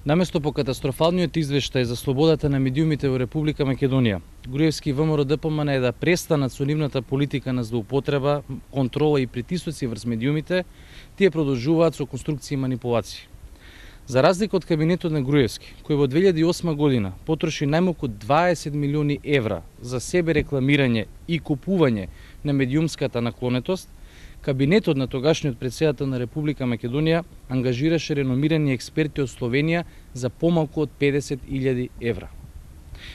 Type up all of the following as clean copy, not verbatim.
Наместо по катастрофалниот извештај за слободата на медиумите во Република Македонија, Груевски и ВМРО-ДПМН е да престанат со нивната политика на злоупотреба, контрола и притисоци врз медиумите, тие продолжуваат со конструкции и манипулации. За разлика од кабинетот на Груевски, кој во 2008 година потроши најмалку 20 милиони евра за себе рекламирање и купување на медиумската наклонетост, кабинетот на тогашниот претседател на Република Македонија ангажираше реномирани експерти од Словенија за помалку од 50.000 евра.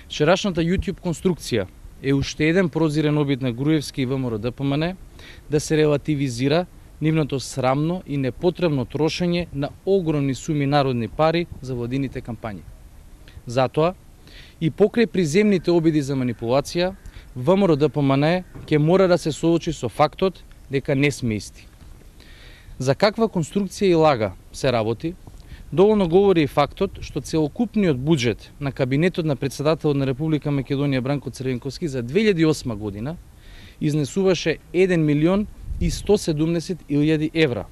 Вчерашната YouTube конструкција е уште еден прозирен обид на Груевски и ВМРО-ДПМН да се релативизира нивното срамно и непотребно трошење на огромни суми народни пари за владините кампањи. Затоа, и покрај приземните обиди за манипулација, ВМРО-ДПМН ќе мора да се соочи со фактот дека не сме исти. За каква конструкција и лага се работи, доволно говори и фактот што целокупниот буџет на кабинетот на претседателот на Република Македонија Бранко Црвенковски за 2008 година изнесуваше 1.170.000 евра,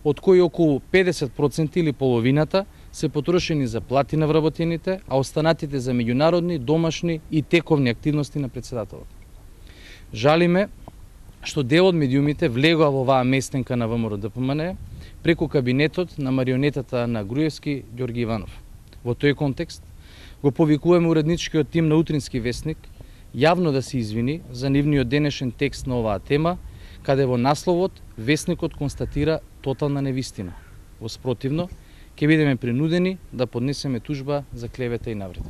од кои околу 50% или половината се потрошени за плати на вработените, а останатите за меѓународни, домашни и тековни активности на претседателот. Жалиме што дел од медиумите влегува во оваа местенка на ВМРО-ДПМН преку кабинетот на марионетата на Груевски Ѓорги Иванов. Во тој контекст го повикуваме уредничкиот тим на Утрински весник јавно да се извини за нивниот денешен текст на оваа тема, каде во насловот весникот констатира тотална невистина. Во спротивно, ќе бидеме принудени да поднесеме тужба за клевета и навреда.